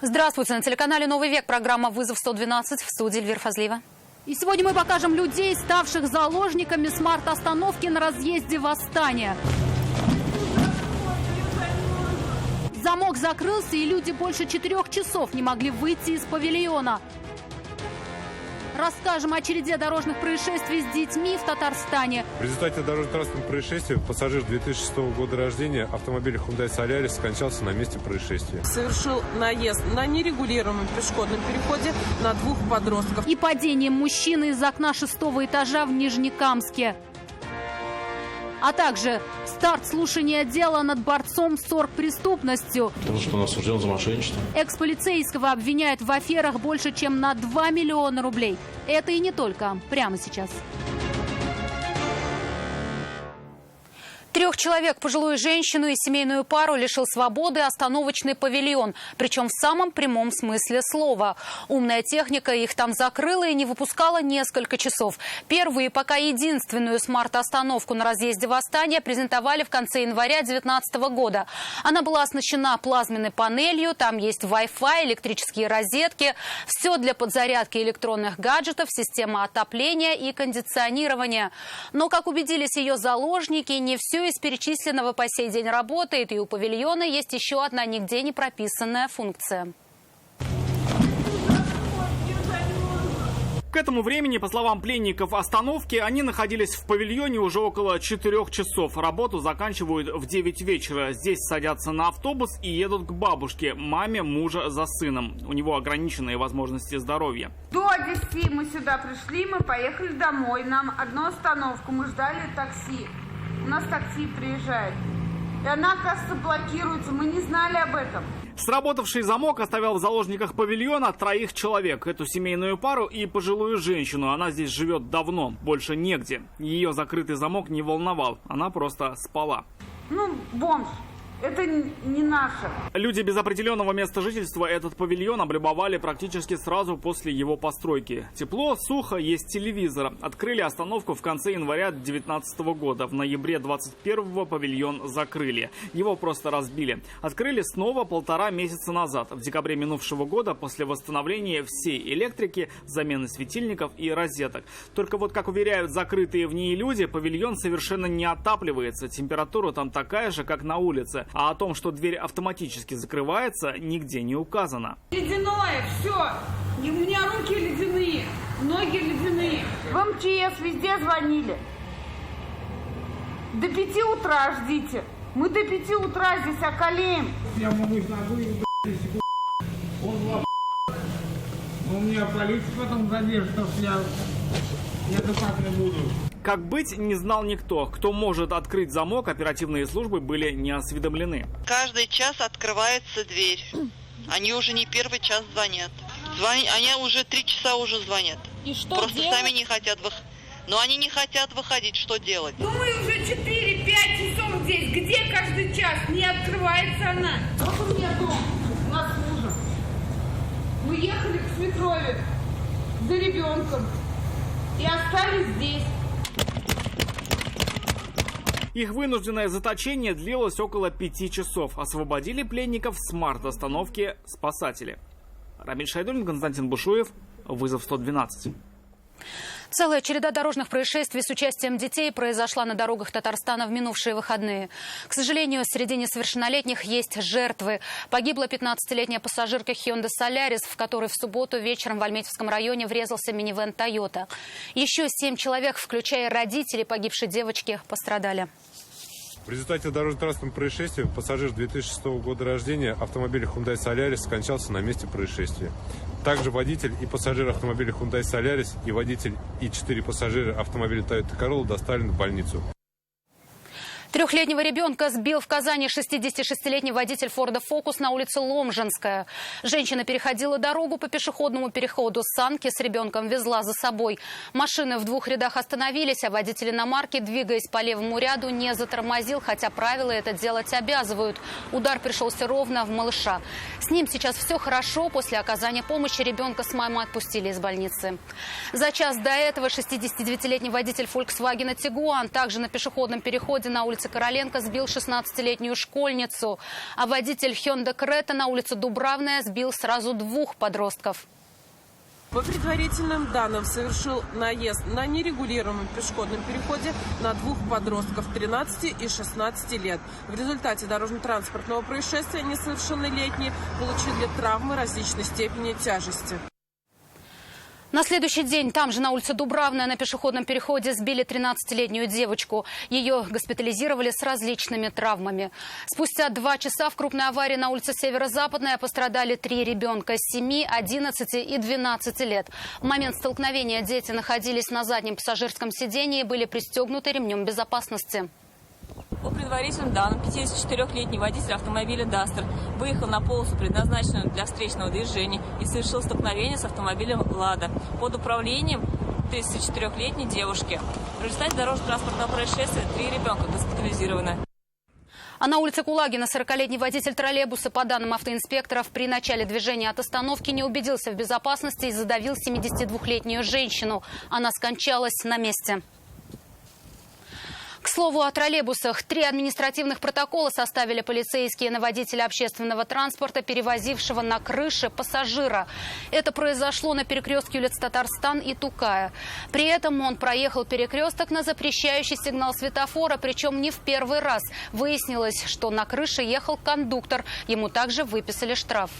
Здравствуйте, на телеканале «Новый век» программа «Вызов 112», в студии Эльвира Фазлиева. И сегодня мы покажем людей, ставших заложниками смарт-остановки на разъезде Восстания. Замок закрылся, и люди больше 4 часов не могли выйти из павильона. Расскажем о череде дорожных происшествий с детьми в Татарстане. В результате дорожно-транспортного происшествия пассажир 2006 года рождения автомобиля Hyundai Solaris скончался на месте происшествия. Совершил наезд на нерегулируемом пешеходном переходе на 2 подростков. И падение мужчины из окна 6-го этажа в Нижнекамске. А также старт слушания дела над борцом с оргпреступностью. Потому что он осужден за мошенничество. Экс-полицейского обвиняют в аферах больше, чем на 2 миллиона рублей. Это и не только. Прямо сейчас. 3 человек, пожилую женщину и семейную пару, лишил свободы остановочный павильон. Причем в самом прямом смысле слова. Умная техника их там закрыла и не выпускала несколько часов. Первую и пока единственную смарт-остановку на разъезде Восстания презентовали в конце января 2019 года. Она была оснащена плазменной панелью, там есть Wi-Fi, электрические розетки, все для подзарядки электронных гаджетов, система отопления и кондиционирования. Но, как убедились ее заложники, не все из перечисленного по сей день работает, и у павильона есть еще одна нигде не прописанная функция. К этому времени, по словам пленников остановки, они находились в павильоне уже около 4 часов. Работу заканчивают в 9 вечера. Здесь садятся на автобус и едут к бабушке, маме мужа за сыном. У него ограниченные возможности здоровья. До 10 мы сюда пришли, мы поехали домой. Нам одну остановку, мы ждали такси. У нас такси приезжает. И она, кажется, блокируется. Мы не знали об этом. Сработавший замок оставил в заложниках павильона 3 человек. Эту семейную пару и пожилую женщину. Она здесь живет давно, больше негде. Ее закрытый замок не волновал. Она просто спала. Бомж. Это не наше. Люди без определенного места жительства этот павильон облюбовали практически сразу после его постройки. Тепло, сухо, есть телевизор. Открыли остановку в конце января 2019 года. В ноябре 2021 павильон закрыли. Его просто разбили. Открыли снова 1,5 месяца назад. В декабре минувшего года, после восстановления всей электрики, замены светильников и розеток. Только вот, как уверяют закрытые в ней люди, павильон совершенно не отапливается. Температура там такая же, как на улице. А о том, что дверь автоматически закрывается, нигде не указано. Ледяное, все. У меня руки ледяные, ноги ледяные. В МЧС везде звонили. До 5 утра ждите. Мы до 5 утра здесь околеем. Я могу ногу и он у меня полиция потом задержит, что я так не буду. Как быть, не знал никто. Кто может открыть замок, оперативные службы были не осведомлены. Каждый час открывается дверь. Они уже не 1-й час звонят. Они уже 3 часа уже звонят. И что Просто делать? сами не хотят выходить. Но они не хотят выходить. Что делать? Мы уже 4-5 часов здесь. Где каждый час? Не открывается она. Вот у меня дом. У нас с мужем. Мы ехали к свекрови за ребенком. И остались здесь. Их вынужденное заточение длилось около 5 часов. Освободили пленников с смарт-остановки спасатели. Рамиль Шайдуллин, Константин Бушуев. Вызов 112. Целая череда дорожных происшествий с участием детей произошла на дорогах Татарстана в минувшие выходные. К сожалению, среди несовершеннолетних есть жертвы. Погибла 15-летняя пассажирка Hyundai Solaris, в которой в субботу вечером в Альметьевском районе врезался минивэн Toyota. Еще 7 человек, включая родителей погибшей девочки, пострадали. В результате дорожно-транспортного происшествия пассажир 2006 года рождения автомобиля Hyundai Solaris скончался на месте происшествия. Также водитель и пассажир автомобиля Hyundai Solaris и водитель и 4 пассажира автомобиля Toyota Corolla доставлены в больницу. 3-летнего ребенка сбил в Казани 66-летний водитель Форда Фокус на улице Ломжинская. Женщина переходила дорогу по пешеходному переходу. Санки с ребенком везла за собой. Машины в 2 рядах остановились, а водитель иномарки, двигаясь по левому ряду, не затормозил, хотя правила это делать обязывают. Удар пришелся ровно в малыша. С ним сейчас все хорошо. После оказания помощи ребенка с мамой отпустили из больницы. За час до этого 69-летний водитель Volkswagen Tiguan также на пешеходном переходе на улице улице Короленко сбил 16-летнюю школьницу, а водитель Hyundai Creta на улице Дубравная сбил сразу 2 подростков. По предварительным данным, совершил наезд на нерегулируемом пешеходном переходе на 2 подростков 13 и 16 лет. В результате дорожно-транспортного происшествия несовершеннолетние получили травмы различной степени тяжести. На следующий день там же на улице Дубравная на пешеходном переходе сбили 13-летнюю девочку. Ее госпитализировали с различными травмами. Спустя 2 часа в крупной аварии на улице Северо-Западная пострадали 3 ребенка – 7, 11 и 12 лет. В момент столкновения дети находились на заднем пассажирском сидении и были пристегнуты ремнем безопасности. По предварительным данным, 54-летний водитель автомобиля «Дастер» выехал на полосу, предназначенную для встречного движения, и совершил столкновение с автомобилем «Лада» под управлением 34-летней девушки. В результате дорожно-транспортного происшествия 3 ребенка госпитализированы. А на улице Кулагина 40-летний водитель троллейбуса, по данным автоинспекторов, при начале движения от остановки не убедился в безопасности и задавил 72-летнюю женщину. Она скончалась на месте. К слову о троллейбусах. 3 административных протокола составили полицейские на водителя общественного транспорта, перевозившего на крыше пассажира. Это произошло на перекрестке улиц Татарстан и Тукая. При этом он проехал перекресток на запрещающий сигнал светофора, причем не в первый раз. Выяснилось, что на крыше ехал кондуктор. Ему также выписали штраф.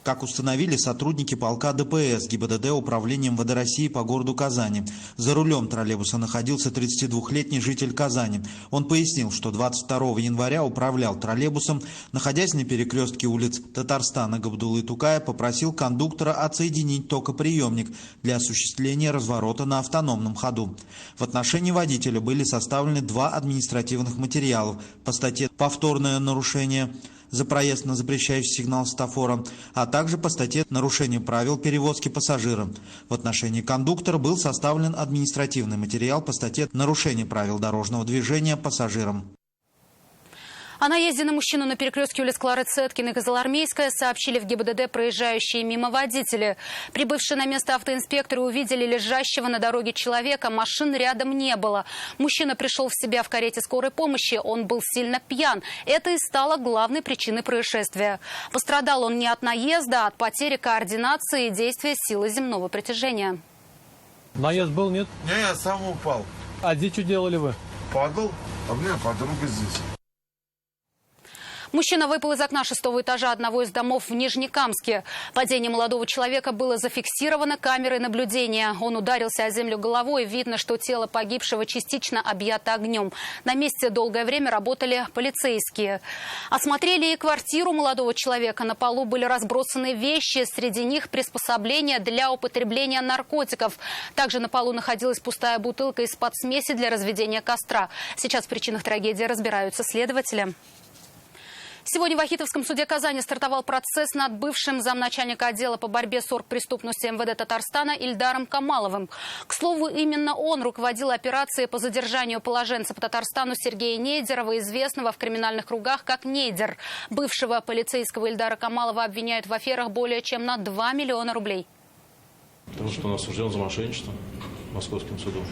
Как установили сотрудники полка ДПС ГИБДД Управления МВД России по городу Казани. За рулем троллейбуса находился 32-летний житель Казани. Он пояснил, что 22 января управлял троллейбусом, находясь на перекрестке улиц Татарстана, Габдуллы и Тукая, попросил кондуктора отсоединить токоприемник для осуществления разворота на автономном ходу. В отношении водителя были составлены 2 административных материала по статье «Повторное нарушение» за проезд на запрещающий сигнал светофора, а также по статье «Нарушение правил перевозки пассажира». В отношении кондуктора был составлен административный материал по статье «Нарушение правил дорожного движения пассажирам». О наезде на мужчину на перекрестке улиц Клары Цеткиной и Козлоармейская сообщили в ГИБДД проезжающие мимо водители. Прибывшие на место автоинспекторы увидели лежащего на дороге человека. Машин рядом не было. Мужчина пришел в себя в карете скорой помощи. Он был сильно пьян. Это и стало главной причиной происшествия. Пострадал он не от наезда, а от потери координации и действия силы земного притяжения. Наезд был, нет? Не, я сам упал. А здесь что делали вы? Падал, а у меня подруга здесь. Мужчина выпал из окна 6-го этажа одного из домов в Нижнекамске. Падение молодого человека было зафиксировано камерой наблюдения. Он ударился о землю головой. Видно, что тело погибшего частично объято огнем. На месте долгое время работали полицейские. Осмотрели и квартиру молодого человека. На полу были разбросаны вещи. Среди них приспособления для употребления наркотиков. Также на полу находилась пустая бутылка из-под смеси для разведения костра. Сейчас в причинах трагедии разбираются следователи. Сегодня в Ахитовском суде Казани стартовал процесс над бывшим замначальника отдела по борьбе с оргпреступностью МВД Татарстана Ильдаром Камаловым. К слову, именно он руководил операцией по задержанию положенца по Татарстану Сергея Нейдерова, известного в криминальных кругах как Нейдер. Бывшего полицейского Ильдара Камалова обвиняют в аферах более чем на 2 миллиона рублей. Потому что он осужден за мошенничество московским судом.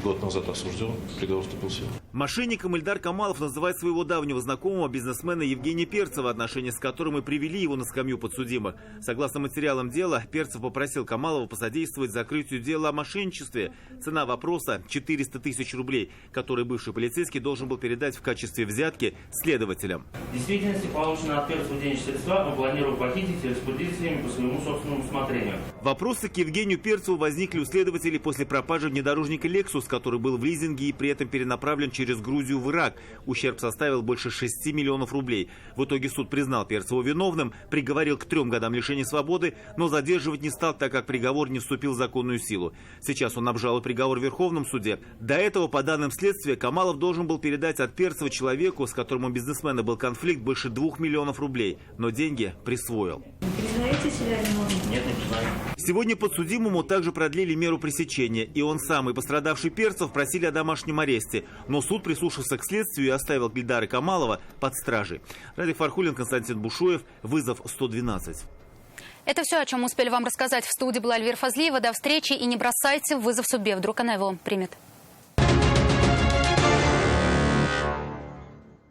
Год назад осужден, приговор вступил в силу. Мошенником Ильдар Камалов называет своего давнего знакомого бизнесмена Евгения Перцева, отношения с которым и привели его на скамью подсудимых. Согласно материалам дела, Перцев попросил Камалова посодействовать закрытию дела о мошенничестве. Цена вопроса – 400 тысяч рублей, которые бывший полицейский должен был передать в качестве взятки следователям. В действительности получено от Перцева денежные средства, он планирует похитить и распорядиться ими по своему собственному усмотрению. Вопросы к Евгению Перцеву возникли у следователей после пропажи внедорожника «Лексус», который был в лизинге и при этом перенаправлен через Грузию в Ирак. Ущерб составил больше 6 миллионов рублей. В итоге суд признал Перцева виновным, приговорил к 3 годам лишения свободы, но задерживать не стал, так как приговор не вступил в законную силу. Сейчас он обжалует приговор в Верховном суде. До этого, по данным следствия, Камалов должен был передать от Перцева человеку, с которым у бизнесмена был конфликт, больше 2 миллионов рублей. Но деньги присвоил. Признаете себя виновным? Нет, не признаю. Сегодня подсудимому также продлили меру пресечения. И он сам, и пострадавший Перцев просили о домашнем аресте. Но суд прислушался к следствию и оставил Ильдара Камалова под стражей. Радик Фархулин, Константин Бушуев. Вызов 112. Это все, о чем успели вам рассказать. В студии была Эльвира Фазлиева. До встречи и не бросайте вызов судьбе. Вдруг она его примет.